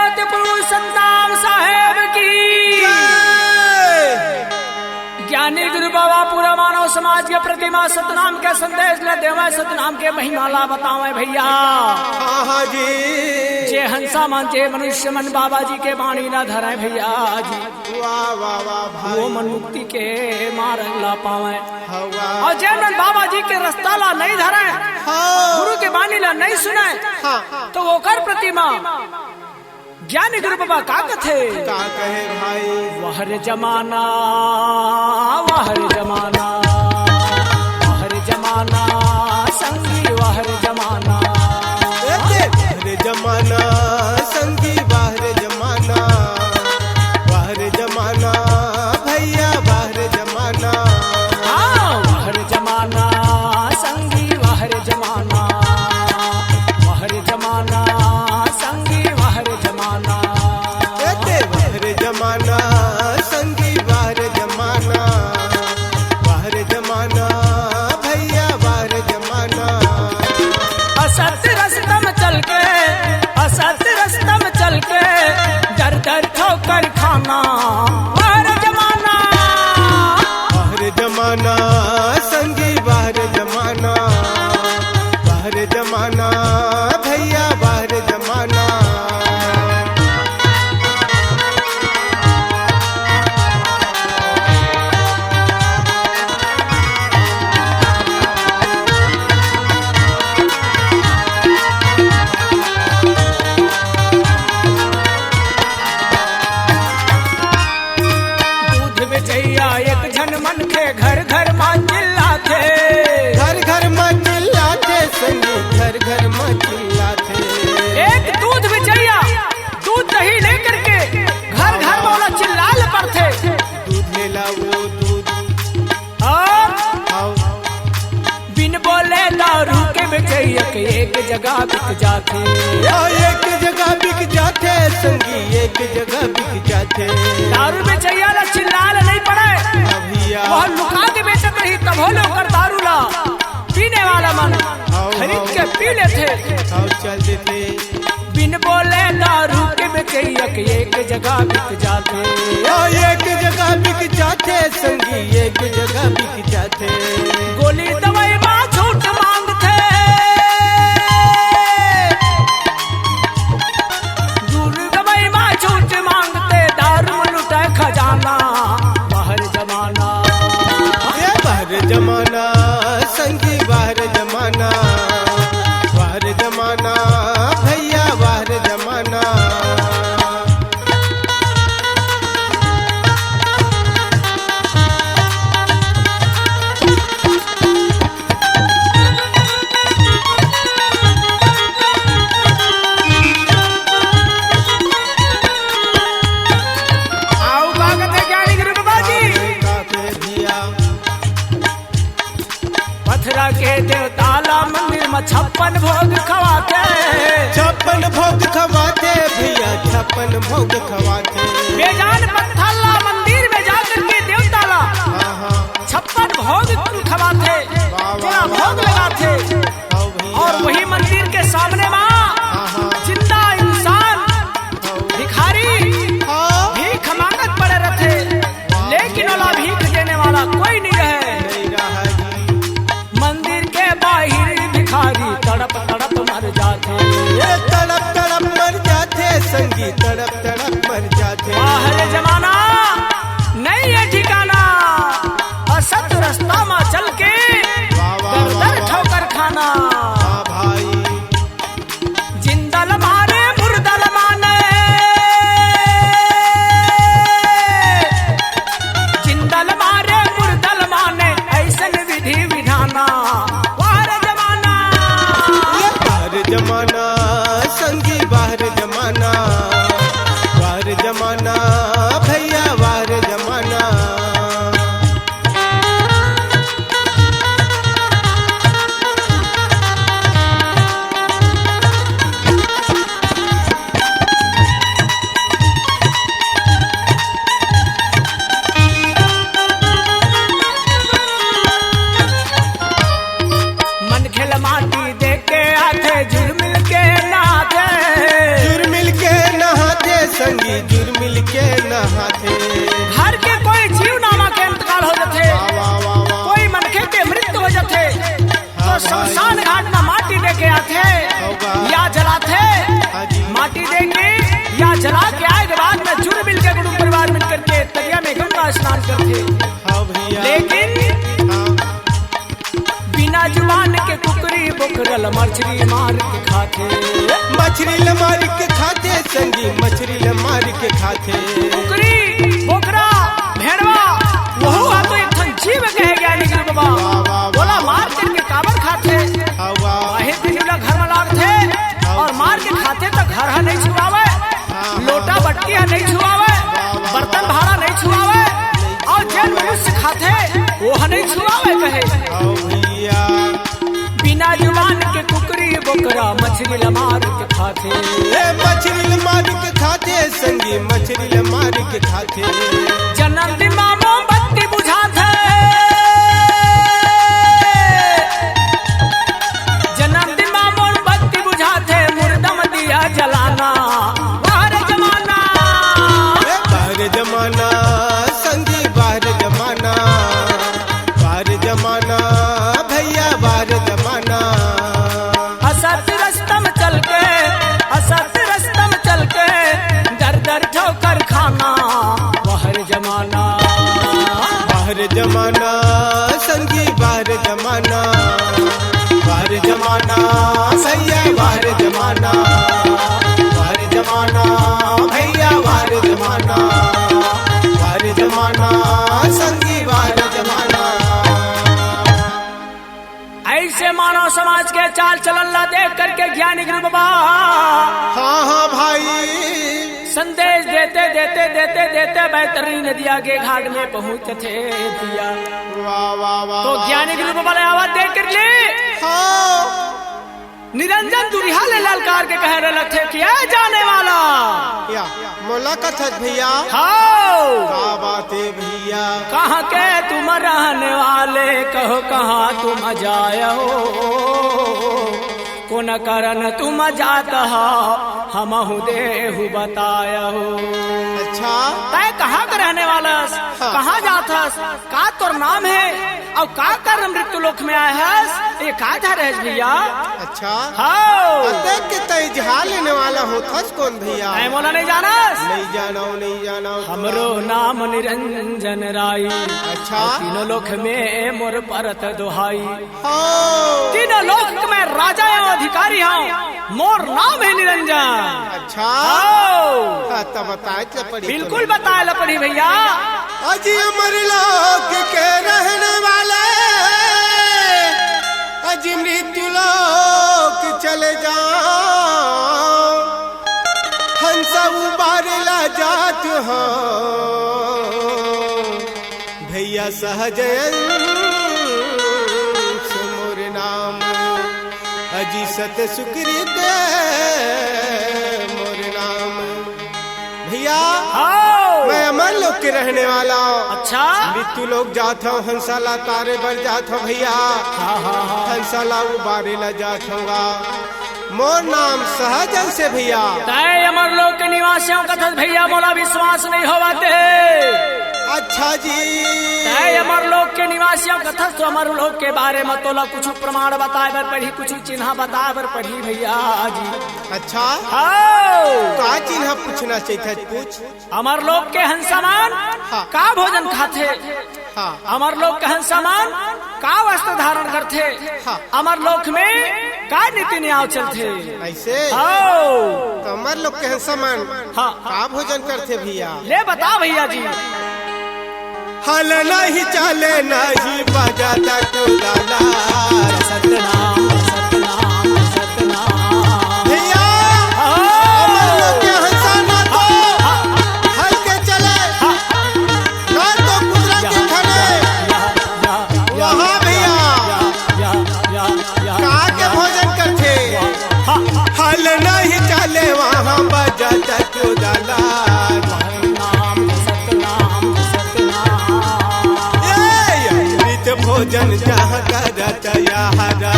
पुरुष सतनाम साहेब की। ज्ञानी गुरु बाबा पूरा मानव समाज के प्रतिमा सतनाम के संदेश ले देवे, सतनाम के महिमाला बतावे भैया। हाँ जी जे हंसा मन जे मनुष्य मन बाबा जी के वाणी ना धरे भैया जी। वाह वाह वाह भाई, वो मन मुक्ति के मार्ग ला पावे। वाह और जे मन बाबा जी के रास्ता ला नहीं धरे, हाँ गुरु के वाणी ला नहीं सुने, हाँ तो वो कर प्रतिमा ज्ञानी गुरु बाबा का कथे। का कहे भाई, वहर जमाना वहर जमाना वहर जमाना संगी वहर जमाना। बाहर जमाना संगी, बाहर जमाना, बाहर जमाना भैया, बाहर जमाना। हाँ वहर जमाना संगी वहर जमाना, वहर जमाना संगी वहर जमाना। बाहर जमाना संगी, बाहर जमाना, बाहर जमाना भैया, बाहर जमाना। असत रस्तम चल के, असत रस्तम चल के, दर दर ठोकर खाना वहर जमाना। बाहर जमाना संगी, बाहर जमाना, बाहर जमाना भैया, बाहर जमाना। दूध बेचैया एक झन मन के घर घर मां चिल्लाते। घर घर में चिल्लाते संगी, घर घर में चिल्लाते। एक दूध बेचैया दूध दही लेकर के घर घर वाला चिल्लाल पड़ते। दूध ले लाओ दूध, और आओ बिन बोले दारू के बेचैया के एक जगह बिक जाते। एक जगह बिक जाते संगी, एक जगह बिक जाते। दारू बेचैया ला चिल्लाल नहीं पड़े, भैया वह लुका के बेचत रही, तब हो लोग दारू ला पीने वाला मन खरीद के पी लेते। आओ चल देते। बिन बोले दारू के बेचैया के एक जगह बिक जाते। एक जगह बिक जाते संगी, एक जगह बिक जाते। गोली दवाई माँ छूट मांगते, दूर दवाई माँ छूट मांगते, दारू लुटे खजाना बाहर जमाना। ये बाहर जमाना संगी, बाहर जमाना, बाहर जमाना भैया, बाहर जमाना। आओ कागज है ज्ञानी गुरु बाबा जी। का के दिया पथरा के देवताला मंदिर में 56 भोग खवाते। 56 भोग खवाते भैया, 56 भोग खवाते। बेजान पत्थरला मंदिर में जाकर के देवताला हाँ हाँ 56 भोग खवाते, तेरा भोग लगाते। आओ भैया, और वही मंदिर के सामने माँ हाँ हाँ जिंदा इंसान आओ। भिखारी हाँ भीख मांगत पड़े रहते, लेकिन वाला भीख देने वाला कोई नहीं रहे। नहीं रहा जी। मंदिर के बाहर भिखारी तड़प तड़प मर जाते। ये तड़प तड़प मर जाते संगी, तड़प तड़प मर जाते। बाहर जमाना नहीं है ठिकाना, असत रास्ता में चल के वाह वाह दर वाह दर वाह। ठोकर खाना। हाँ भाई, जिंदल मारे मुर्दल माने, जिंदल मारे मुर्दल माने, ऐसन विधि विधाना बाहर जमाना। ये बाहर जमाना संगी, बाहर जमाना, बाहर जमाना भैया, बाहर जमाना। करते, हाँ भैया लेकिन हाँ बिना जुबान के कुकरी बोकरल मछली मार के खाते। मछली ल मार के खाते संगी, मछली ल मार के खाते। कुकरी बोकरा भेड़वा वहु आ तो एक ठन जीव कहे ज्ञानी गुरु बाबा बोला मार के काबर खाते। हवा वही पिंजरा घर में लागते और मार के खाते तो घर है नहीं छुआवे, लोटा बटकी है नहीं छुआवे, बर्तन भाड़ा नहीं छुआवे, और जैन मनुष्य खाते वो है नहीं छुआवे कहे। हाँ भैया बिना जुबान के कुकरी बोकरा मछली ल मार के खाते। मछली ल मार के खाते संगी, मछली ल मार के खाते। जन्मदिन में मोमबत्ती बुझाते, जन्मदिन में मोमबत्ती बुझाते, मुर्दम दिया जलाना बाहर जमाना। बाहर जमाना संगी, बाहर जमाना, बाहर जमाना भैया, बाहर जमाना। असत रस्तम चल के, असत रस्तम चल के, दर दर ठोकर खाना बाहर जमाना। बाहर जमाना संगी, बाहर जमाना, बाहर जमाना भैया, बाहर जमाना, बाहर जमाना भैया, बाहर जमाना, बाहर जमाना संगी, बाहर जमाना। ऐसे मानव समाज के चाल चलन ला देख करके ज्ञानी गुरु बाबा हाँ हाँ भाई संदेश देते देते देते देते बैतरनी नदिया के घाट में पहुंचे थे दिया। वाह वाह वाह तो ज्ञानी गुरु बाबा ने आवाज दे कर ली, हाँ निरंजन दुरिहा ले ललकार के कह रहे थे कि आ जाने वाला या मोला कथक भैया, हाँ क्या बात है भैया। कहाँ के तुम रहने वाले, कहो कहाँ तुम जाय हो, को न करन तुम जात हो, हमहु देहु बताया हो। अच्छा तय कहाँ का रहने वाला, हाँ। कहाँ जाथस, का तोर नाम है और का कर मृत्यु लोक में आया है, ये का था रहे भैया। अच्छा हाँ देख के तय जहा लेने वाला होथस कौन भैया। मैं मोला नहीं जाना, नहीं जाना नहीं जाना। हमरो नाम निरंजन राय, अच्छा तीनों लोक में मोर परत दोहाई। हाँ तीनों लोक में राजा एवं अधिकारी हूँ, मोर नाम है निरंजन। अच्छा हाँ हाँ, तब बताए तो पड़ी। बिल्कुल बताए ला पड़ी भैया। अजी अमर लोक के रहने वाले, अजी मृत्यु लोक चले जाओ, हंस उबारला जात हो भैया सहजन मोर नाम, अजी सत सुकृत मोर नाम। भैया हाँ मैं अमर लोक के रहने वाला हूँ, अच्छा मृत्यु लोग जात हूँ, हंसाला तारे बर जात हूँ भैया, हाँ हाँ हाँ हंसाला उबारे ला जात हूँगा, मोर नाम सहजन से भैया। तय अमर लोक के निवासियों का था भैया मोला विश्वास नहीं होवाते। अच्छा जी तय अमर लोक के निवासियों का था, तो अमर लोक के बारे में तोला कुछ प्रमाण बताए बर पढ़ी, कुछ चिन्ह बताए बर पढ़ी भैया जी। अच्छा हाँ का चिन्ह पूछना चाहिए, पूछ। अमर लोक के हंसमान हाँ। का भोजन खाते, हाँ अमर लोक के हंसमान का वस्त्र धारण करते, हाँ। अमर लोक में का नीति न्याय चलते। ऐसे हाँ तो अमर लोग के समान हाँ का भोजन करते भैया। ले बता भैया जी। हल नहीं चले नहीं बजाता टोला, सतनाम सतनाम सतनाम भैया अमर लोग के हंसाना तो हल के चले, ना तो कुदरत के खड़े वहाँ भैया का के भोजन करते। हल नहीं चले वहाँ बजाता टोला, भोजन जहाँ करत यारा,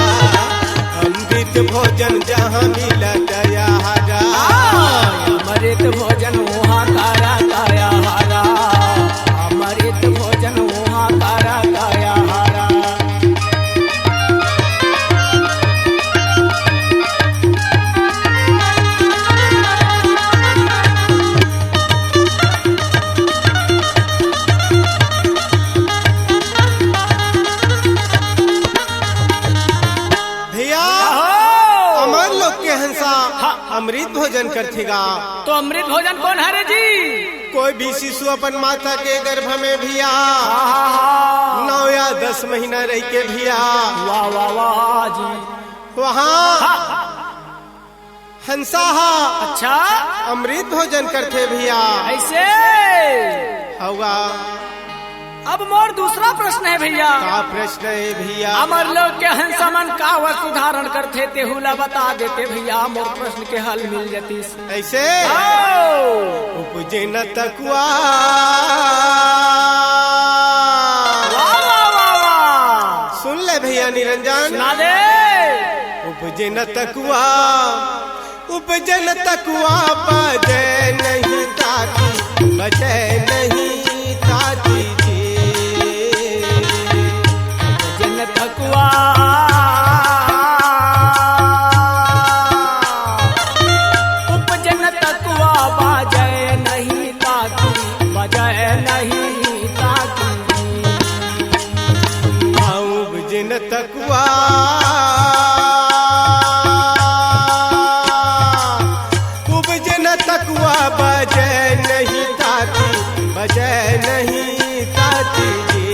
अमृत भोजन जहाँ मिलत यारा, अमृत भोजन वहाँ करत यारा, अमृत भोजन वहाँ करत यारा। अमृत भोजन करथेगा। तो अमृत भोजन कौन है रे जी? कोई भी शिशु अपन माता के गर्भ में भिया 9 या 10 महीना रह के भिया वाह वाह वाह जी। वहाँ हंसाहा अच्छा अमृत भोजन करते भैया ऐसे होगा। अब मोर दूसरा प्रश्न है भैया। का प्रश्न है भैया? अमर लोग के हंसा मन का वस्तु धारण करते तेहुला बता देते भैया, मोर प्रश्न के हल मिल जाती। ऐसे उपजे न तकुआ सुन ले भैया निरंजन सुना दे। उपजे न तकुआ उपजन तकुआ बजे नहीं ताती बजे नहीं ताती जी उपजन तकुआ उपजन तकुआ बजे नहीं ताती बजे नहीं ताती उपजन तकुआ तकुआ बजे नहीं ताती बजे नहीं ताती जी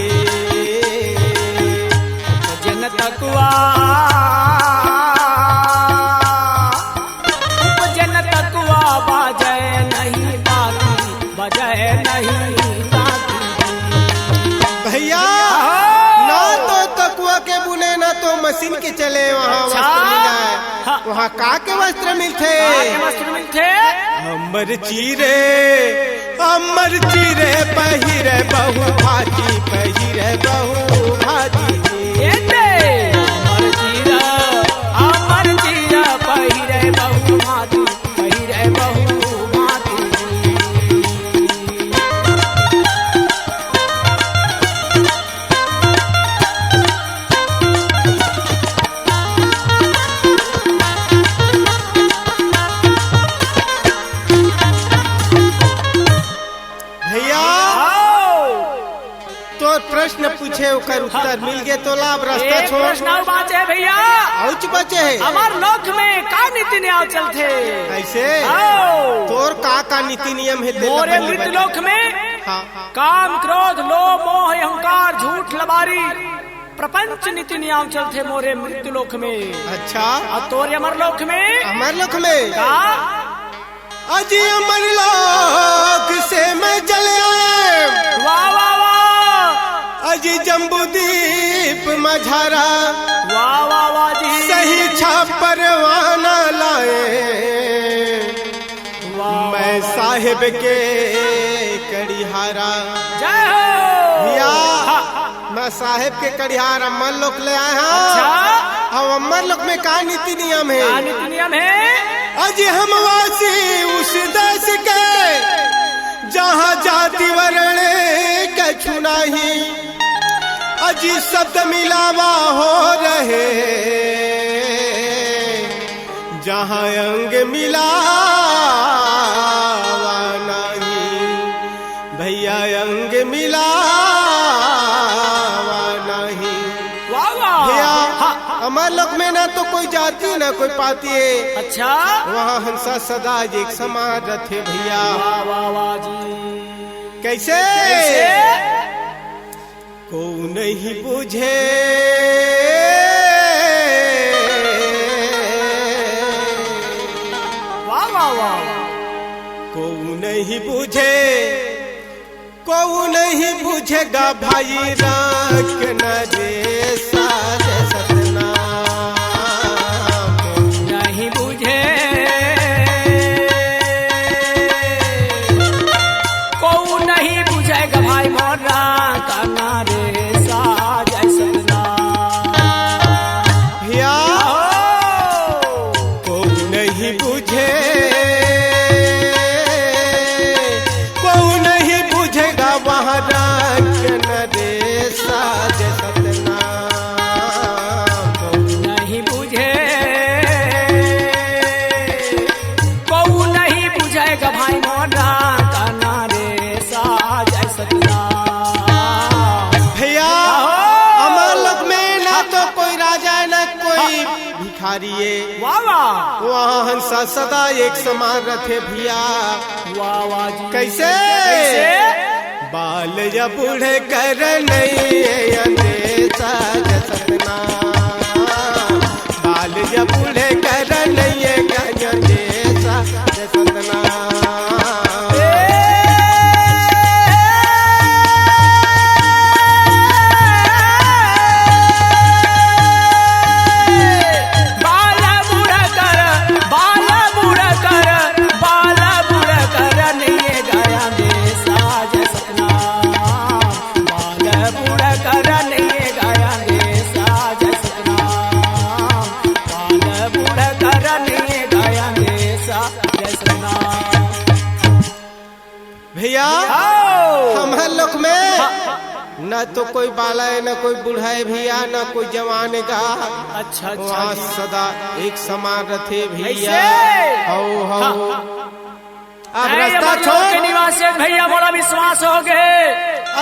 उपजन तकुआ उपजन तकुआ बजे नहीं ताती बजे नहीं ताती भैया। ना तो तकुआ के बुने ना तो मशीन के चले वहाँ वस्त्र मिला वहाँ का के वस्त्र मिलते अमर चीरे पहिरे बहु भाती पहिरे बहु भाती अमर चीरा पहिरे बहु भाती पहिरे बहु भाती प्रश्न पूछे ओकर उत्तर मिल गए तो लाभ रास्ता छोड़। प्रश्न बाचे भैया औच बचे है हमार लोक में का नीति नियम चलते ऐसे तोर का नीति नियम है मोरे मृत लोक में काम क्रोध लोभ मोह अहंकार झूठ लबारी प्रपंच नीति नियम चलते मोरे मृत्यु लोक में। अच्छा और तोरे अमर लोक में अमर लोक में का अजी अमर लोक से मैं चले आए वाह वाह अजी जम्बूदीप मझारा वाह वाह वाह जी सही छाप परवाना लाए मैं साहिब के कड़िहारा जय हो भैया। मैं साहिब के कड़िहार अमर लोक ले आए हैं। अच्छा हम अमर लोक में का नीति नियम है? नीति नियम है अजी हम वासी उस देश के जहाँ जाति वर्ण के छुनाही अजी शब्द मिलावा हो रहे जहाँ अंग मिलावा नहीं भैया अंग मिलावा नहीं भैया। अमर लोक में ना तो कोई जाति ना कोई पाती है। अच्छा वहाँ हंसा सदा एक समान रथे भैया। वाह वाह वाह जी कैसे को नहीं बुझे वाह वाह वाह को नहीं बुझे को नहीं बुझेगा भाई राख न रे सारे सतना नहीं बुझे को नहीं बुझेगा भाई मोरा करना रे साजय सतना भैया को नहीं बुझे को नहीं बुझेगा वहाँ राख न रे साज सतना भिखारिये वाह वाह वहाँ हंसा सदा एक समान रथे भैया। वाह वाह जी। कैसे? बाल या बूढ़े कर नहीं अंदेशा जसना, बाल या बूढ़े कर नहीं अंदेशा जसना। भैया हमारे लोग में न तो कोई बाला है न कोई बूढ़ा है भैया, न कोई जवान का। अच्छा वहाँ अच्छा सदा एक समान रथे भैया। ऐसे? हो अब अरे रास्ता मरलोक के छोड़। निवासी भैया बड़ा विश्वास हो गए।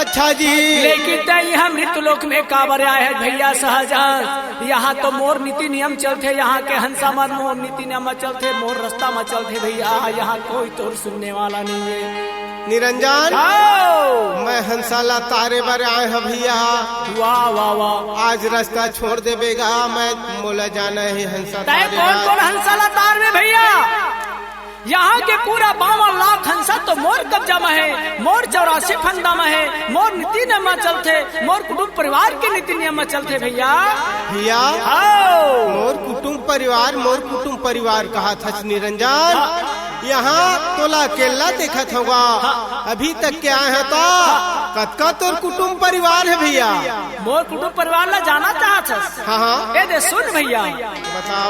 अच्छा जी। लेकिन तई हम मृतलोक में काबर आए है भैया सहजान। यहाँ तो मोर नीति नियम चलते, यहाँ के हंसा मर मोर नीति नियम चलते, मोर रास्ता में चलते भैया। यहाँ कोई तो सुनने वाला नहीं है। निरंजन आओ। मैं हंसाला तारे बारे आए हैं भैया। वाह वाह वाह। आज रास्ता छोड़ देवेगा, मैं मोला जाना है हंसा तय तारे कौन कौन बार। हंसाला तार में भैया? यहाँ के पूरा 52 लाख हंसा तो मोर कब्जा में है, मोर 84 फंदा में है, मोर नीति नियम में चलते, मोर कुटुंब परिवार के नीति नियम में चलते भैया। भैया आओ। मोर कुटुंब परिवार कहा था निरंजन। यहाँ तोला केला देखा होगा, अभी तक क्या है तो कतका तोर कुटुंब परिवार है भैया। मोर कुटुंब परिवार ला जाना चाहत। हाँ हाँ ए दे सुन भैया।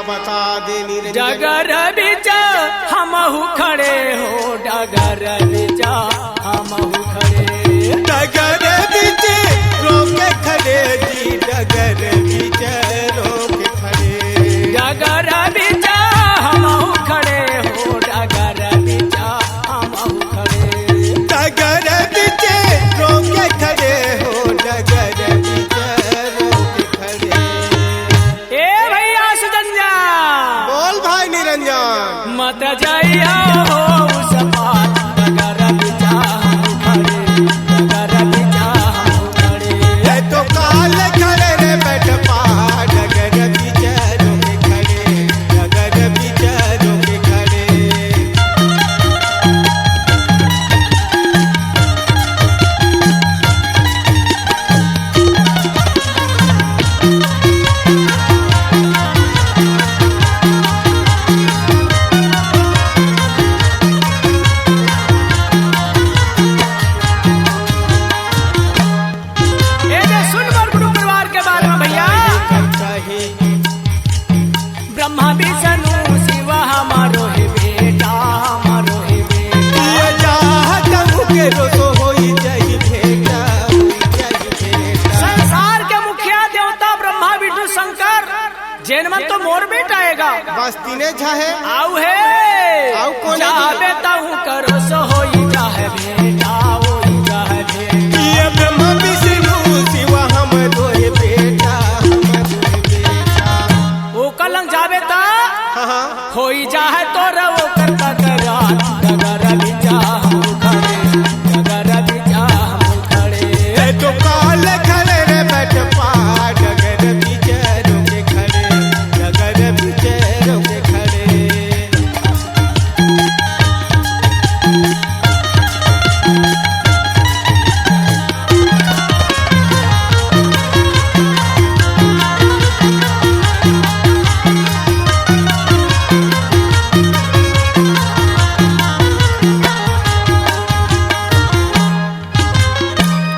बता दे निरंजन। डगर बिचा हमहु खड़े हो, डगर बिचा हमहु खड़े, डगर बीच रोके खड़े जी, डगर बीच रोके खड़े, डगर बिचा हमहु खड़े हो, डगर बिचा हमहु खड़े, डगर बीच रोके खड़े हो, डगर बीच रोके खड़े। ए भैया सुजन्या बोल भाई निरंजन। मत जाइया हो उस पार, डगर बिचा हमहु खड़े, डगर बिचा हमहु खड़े। ये तो काल खड़े रे बैठ पा, डगर बीच रोके खड़े, डगर बीच रोके खड़े। ए दे सुन मोर कुटुंब परिवार के बारे में भैया। ब्रह्मा विष्णु शिव हमारो है बेटा, हमारो है बेटा। ये चाहत मुके रोसो होई जाई भेटा, होई जाई भेटा। संसार के मुखिया देवता ब्रह्मा विष्णु शंकर, जैन मन तो मोर बेटा आएगा। बस तीने झाहे। आउ है आउ कौन है? जहाँ बेटा हूँ करो सो होई जाहे बेटा, होई जाहे बेटा। ये ब्रह्मा विष्णु शिव हमरो है बेटा, हमरो है बेटा। ओ कलंग जावे ता हाँ हाँ होई जाहे तो रवो करता करा, डगर बिचा हमहु खड़े, डगर बिचा हमहु खड़े। ये तो काल खड़े रे बैठ पा, डगर बीच रोके खड़े, डगर बीच रोके खड़े।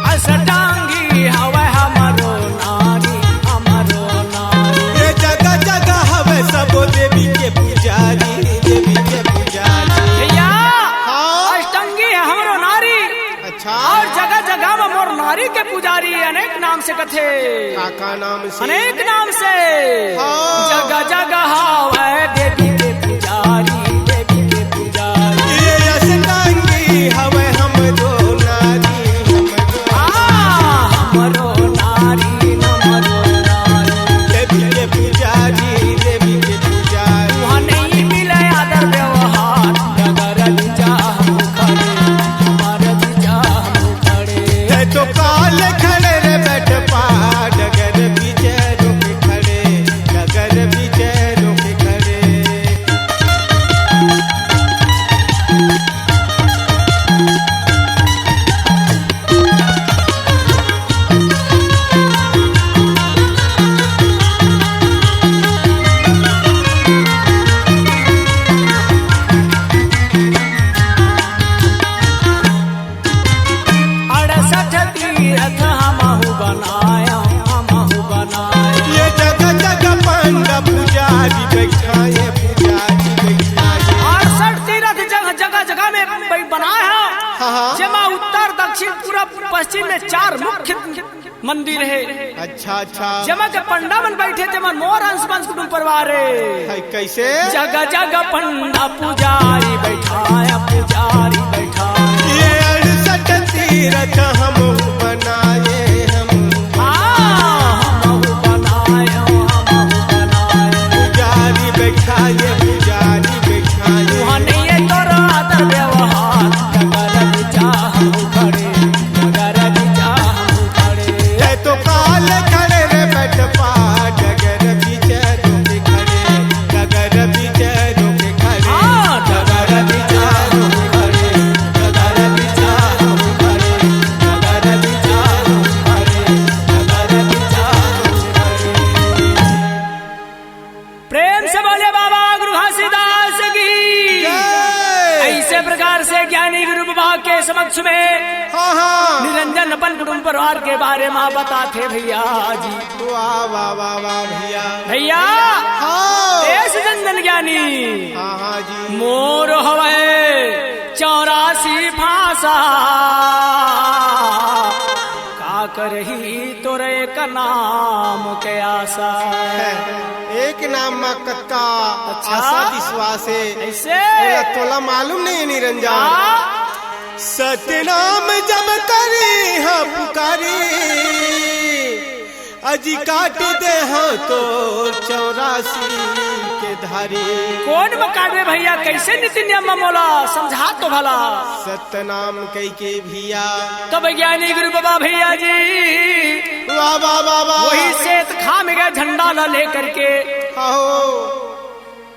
असटांगी हवे हमारो नारी, हमारो नारी। ये जगह जगह हवे सब देवी के पुजारी, देवी के पुजारी। भैया हाँ। अष्टांगी है हमरो नारी, अच्छा और जगह जगह में मोर नारी के पुजारी अनेक नाम से कथे, काका नाम से अनेक नाम से। हाँ। जगह जगह है देवी के पुजारी, देवी के पुजारी। ये अष्टांगी हवे हमरो नारी, हमरो हमरो नारी, हमरो नारी। देवी के पुजारी, देवी के पश्चिम में 4 मुख्य मंदिर है। अच्छा अच्छा जमा के पंडा मन बैठे थे मन मोर अंश वंश कुटुंब परिवार है। कैसे? जगह जगह पंडा पुजारी बैठाया, पुजारी बैठाया। ये 68 तीरथ हम बनाए, हम बनाए, पुजारी बैठाए, पुजारी बैठाए। वहाँ नहीं है तोरा आदर व्यवहार, अगर विचा हम खड़े, अगर विचा हम खड़े। तो काल खड़े रे बैठ पा, डगर विचारों के खड़े, डगर विचारों के खड़े, डगर विचारों के खड़े, डगर विचारों के खड़े, डगर विचारों के खड़े, डगर विचारों के खड़े। प्रेम से बोले बाबा गुरु घासीदास की। ऐसे प्रकार से ज्ञानी गुरु बाबा के समक्ष में हाँ हाँ निरंजन अपन कुटुंब परिवार के बारे में बताते भैया जी। वाह वाह वाह वाह भैया भैया हाँ देश जन ज्ञानी हाँ हाँ जी मोर हवे 84 फांसा, का करही तोरे का नाम के आशा। एक नाम में कक्का अच्छा? आशा विश्वास है। ऐसे तोला मालूम नहीं है निरंजन? हाँ? सतनाम जब करी हाँ पुकारी, अजी काट दे हाँ तो 84 के धारी। कौन बकावे भैया कैसे नीति नियम मोला समझा तो भला। सतनाम कई के भिया तब ज्ञानी गुरु बाबा भैया जी वाह वाह वाह वाह वही सेत खाम गया झंडा ला लेकर के आओ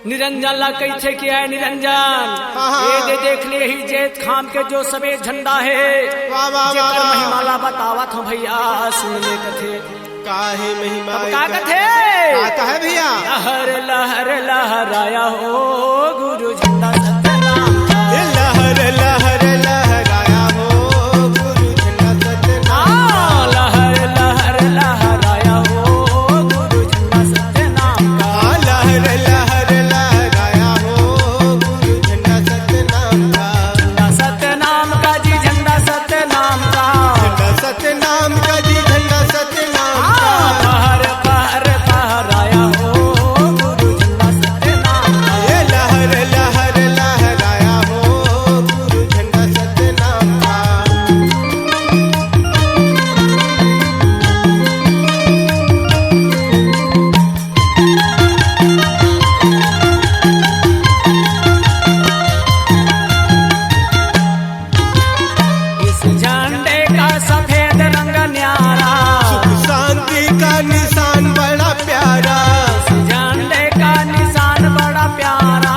निरंजन ला कैसे किया है निरंजन। हाँ। ये दे देख ले ही जेत खाम के जो सफेद झंडा है, वाह वाह जेकर वाह महिमा ला बतावत हूँ भैया सुन ले कथे। काहे महिमा अब का कथे? आता है भैया लहर लहर लहराया हो गुरु झंडा सतनाम का। लहर लहर लहराया हो गुरु झंडा सतनाम। लहर लहर लहराया हो गुरु झंडा सतनाम का। लहर लहर लहराया हो गुरु झंडा सतनाम का। झंडा सतनाम का जी, झंडा सतनाम का। झंडा सतनाम का जी, झंडा सतनाम का। पहर पहर पहराया हो गुरु झंडा सतनाम का। ये लहर लहर लहराया हो गुरु झंडा सतनाम का। इस झंडे का सफेद रंग न्यारा, शांति का निशान बड़ा प्यारा, इस झंडे का निशान बड़ा प्यारा।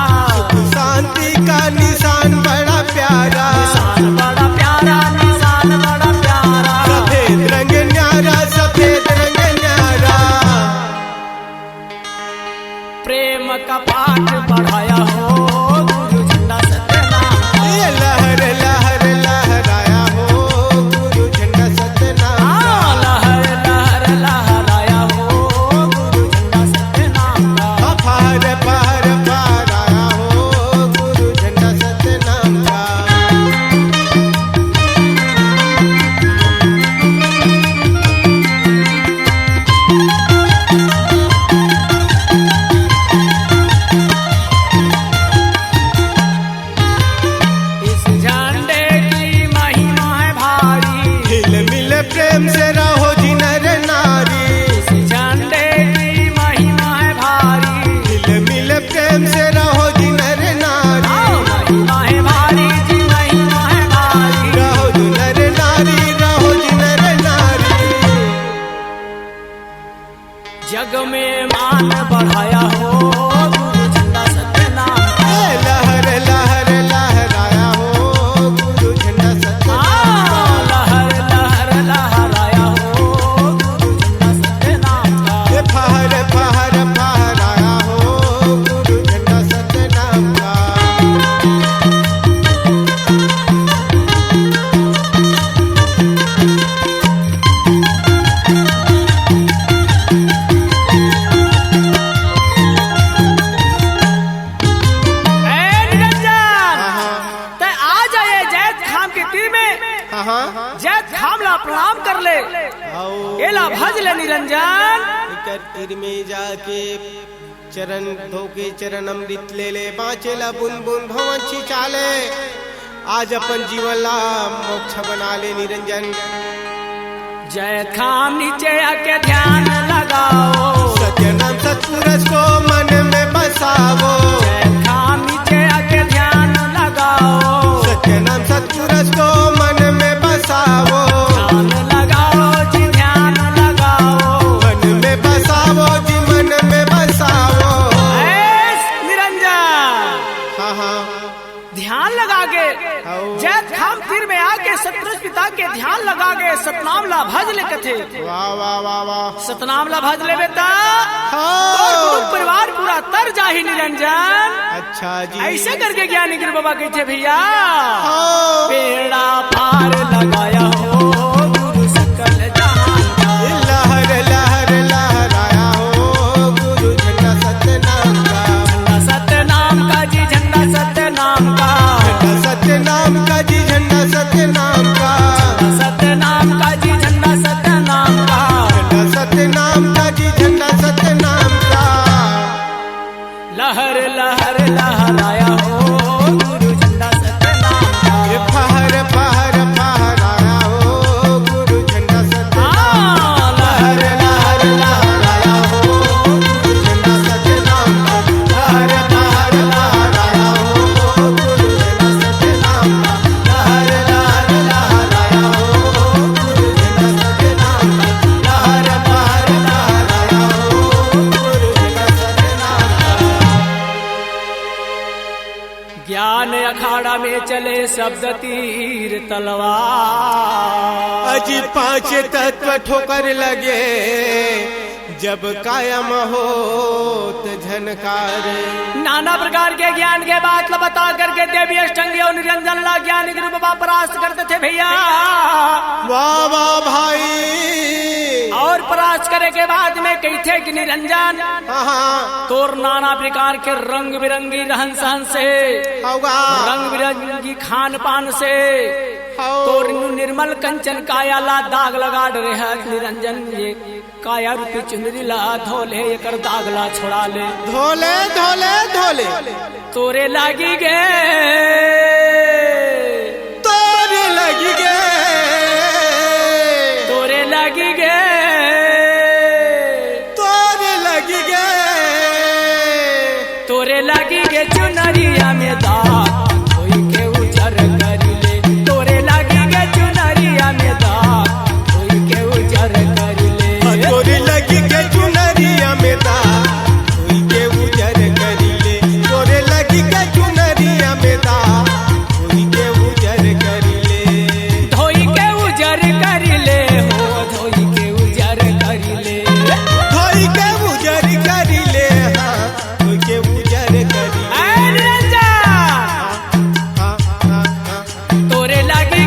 शांति का निशान बड़ा प्यारा। निशान बड़ा प्यारा, निशान बड़ा प्यारा। सफेद रंग न्यारा, सफेद रंग न्यारा। प्रेम का पाठ पढ़ाया हो गुरु झंडा सतनाम का। ये लहर लहर लहराया हो गुरु झंडा सतनाम का। लहर लहर लहराया हो गुरु झंडा सतनाम का। पहर पहर पहराया हो गुरु झंडा सतनाम का। इस झंडे की महिमा है भारी, हिल मिल प्रेम से रहो जी नर नारी। इस झंडे की महिमा है भारी। हिल मिल प्रेम से रहो जी नर नारी। महिमा है भारी जी, महिमा है भारी। रहो जी नर नारी, रहो जी नर नारी। जग में मान बढ़ाया हो गुरु झंडा सतनाम का। ये लहर लहर लहराया हो गुरु झंडा सतनाम का। लहर लहर लहराया हो गुरु झंडा सतनाम का। ये पहर पहर पहराया हो गुरु झंडा सतनाम का। ले आओ एला भज ले निरंजन। एकर तीर में जाके चरण धोके चरण अमृत ले ले, बाँचेला बुन बुन भवन छिचाले, आज अपन जीवन ला मोक्ष बना ले निरंजन। जय खाम नीचे आके ध्यान लगाओ, सत्य नाम सत्पुरुष को मन में बसावो। जय खाम नीचे आके ध्यान लगाओ, सत्य नाम सत्पुरुष को मन में बसावो। ध्यान लगाओ जी ध्यान लगाओ, मन में बसावो जी मन में बसावो। निरंजन हाँ हाँ ध्यान लगा के आओ। जय खाम तीर में आके सतपुरुष पिता के ध्यान लगा के सतनाम ला भज ले कथे। वाह वाह वाह वाह। सतनाम ला भज ले बेटा, हाँ। और कुटुंब परिवार पूरा तर जाही निरंजन। अच्छा जी ऐसे करके ज्ञानी गिर बाबा कहते भैया, हाँ। बेड़ा पार लगाया हो गुरु सकल जहान का। लहर लहर लहराया हो गुरु झंडा सतनाम का। झंडा सतनाम का जी झंडा सतनाम का, झंडा सतनाम का जी झंडा सतनाम का। सतनाम का जी झंडा सतनाम का। झंडा सतनाम का जी झंडा सतनाम का। लहर लहर लहराया हो गुरु झंडा सतनाम का। फहर फहर फहराया हो गुरु झंडा सतनाम। लहर लहर लहराया हो गुरु झंडा सतनाम का। लहर फहर लहराया हो गुरु झंडा सतनाम का। लहर लहर लहराया हो गुरु झंडा सतनाम का। लहर फहर लहराया हो गुरु झंडा सतनाम का। ज्ञान अखाड़ा में चले शब्द तीर तलवार। अजी पांच तत्व ठोकर लगे, जब कायम हो तो झनकार। नाना प्रकार के ज्ञान के बात ला बता करके देवी अष्टंगी और निरंजन ला ज्ञान गुरु बाबा परास्त करते थे भैया। वाह वाह भाई। और परास्त करे के बाद में कहते कि निरंजन हाँ तोर नाना प्रकार के रंग बिरंगी रहन सहन से, होगा रंग बिरंगी खान पान से, हो। तोर निर्मल कंचन काया ला दाग लगा डरे है निरंजन। ये काया रूपी चुनरी ला धोले एकर दाग ला छोड़ा ले। धोले धोले धोले तोरे लागी गे तोरे लगी गे। तोरे लागी गे तोरे लगी गे। तोरे लागी गे चुनरिया में दाग कोई के उजर करी ले। तोरे लागी गे चुनरिया में दाग कोई के उजर करी ले। तोरे लगी गे चुनरिया में दाग कोई के उजर करी ले। तोरे लगी गे चुनरिया में दाग कोई के उजर करी ले। धोई के उजर करी ले हो धोई के उजर करी ले। धोई के उजर करी ले। हाँ कोई के उजर करी ले। ऐ निरंजन हाँ हाँ हाँ। तोरे लागी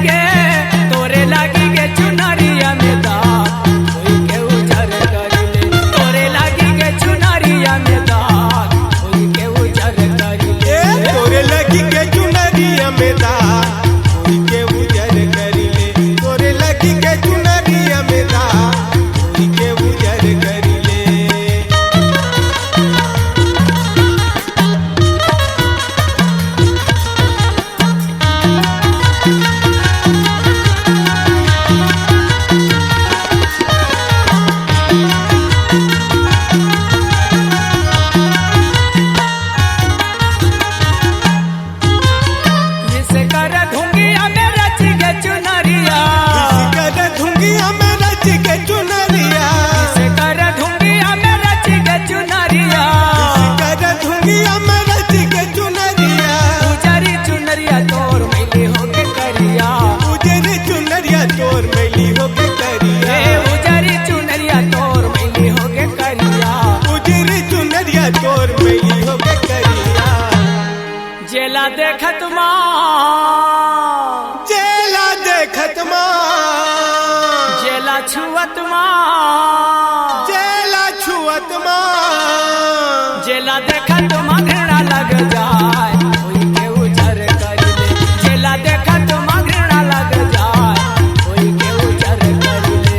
गे चुनरिया में दाग कोई के उजर करी ले। तोरे लागी गे चुनरिया में दाग कोई के उजर करी ले। ए तोरे लगी गे चुनरिया में दाग कोई के उजर करी ले। तोरे लगी गे चुनरिया में दाग कोई के उजर करी ले। जिसे कर ढूंढिया में रच गे चुनरिया। कर धुंगिया में रच के चुनरिया। जिसे कर ढूंढिया में रच गे चुनरिया। कर धुंगिया में रच के चुनरिया। उजरी चुनरिया तोर मैली होके करिया। उजर चुनरिया तोर मैली होके करिया। ए उजरी चुनरिया तोर मैली होके करिया। उजर चुनरिया तोर मैली होके करिया। जेला देखत माँ चेला देखत माँ। जेला छुअत माँ चेला छुअत माँ। जेला देखत माँ घृणा लग जाए कोई के उजर कर ले। जेला देखत माँ घृणा लग जाए कोई के उजर कर ले।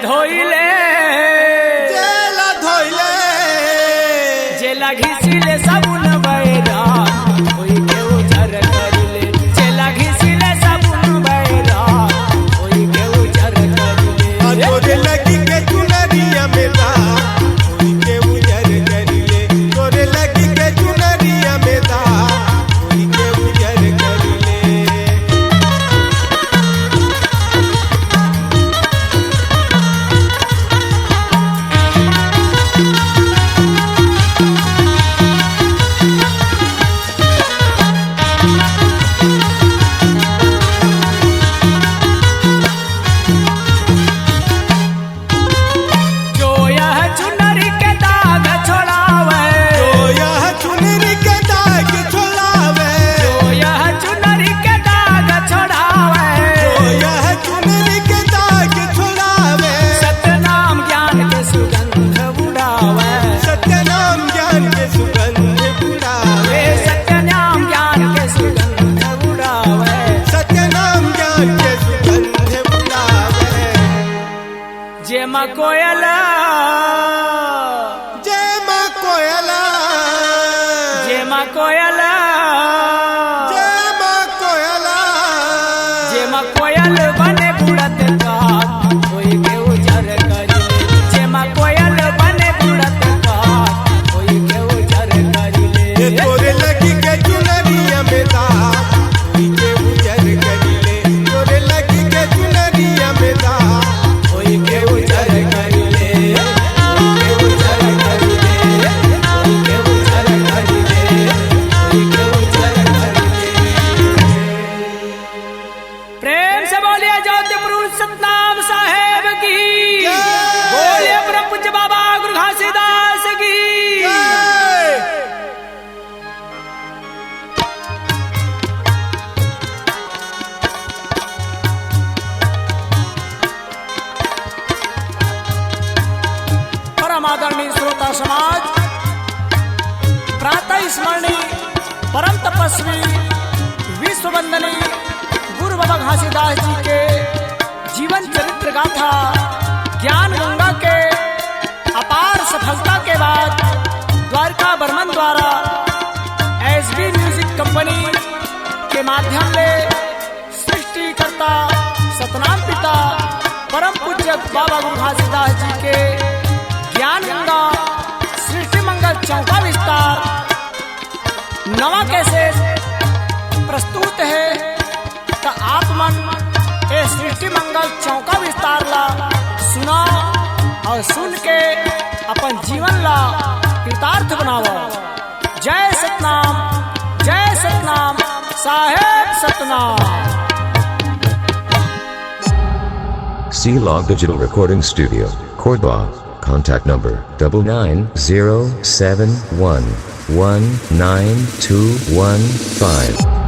धोइले जेला धोइले जेला घिसिले साबुन बैरा होई के उजर करिले जेला घिसिले साबुन बैरा होई के उजर करिले तोरे लगी के चुनरिया में दा होई के उजर करिले तोरे लगी के चुनरिया में दा होई के उजर करिले जो यह चुनरी के दाग छोड़ावे तो यह चुनरी के दाग छोड़ावे जो यह चुनरी के दाग छोड़ावे तो यह चुनरी के दाग छोड़ावे सतनाम ज्ञान के सुगंध उड़ावे सत्यनाम ज्ञान के सुगंध बुलावे वे सत्यनाम ज्ञान के सुगंध उड़ावे सत्यनाम ज्ञान के सुगंध बुलावे जे माँ कोयला जय माँ कोयला जे माँ कोयला जय माँ कोयला जे माँ कोयल बने बुड़त का कोई के उजर करिले जे माँ कोयल बने बुड़त का कोई के उजर ये करिले तोरे लगी के चुनरिया में दा कोई के उजर करिले तोरे लगी के चुनरिया में दा कोई के उजर करिले कोई के उजर करिले कोई के उजर करिले कोई के उजर करिले प्रेम से बोलिए ज्योति पुरुष सतनाम साहेब की जय। बोलिए परम पूज्य बाबा गुरु घासीदास की जय। परम आदरणीय श्रोता समाज प्रातः स्मरणीय परम तपस्वी विश्व वंदनीय गुरु बाबा घासीदास जी के जीवन चरित्र गाथा ज्ञान गंगा के अपार सफलता के बाद द्वारका बर्मन द्वारा एसबी म्यूजिक कंपनी के माध्यम से सृष्टिकर्ता सतनाम पिता परम पूज्य बाबा गुरु घासीदास जी के ज्ञान गंगा सृष्टि मंगल चौका विस्तार नवा कैसे प्रस्तुत है तो आप मन ए सृष्टि मंगल चौका विस्तार ला सुना और सुन के अपन जीवन ला कृतार्थ बनावा जय सतनाम साहेब Satnam C-Log Digital Recording Studio, Cordoba. Contact number 99071192115.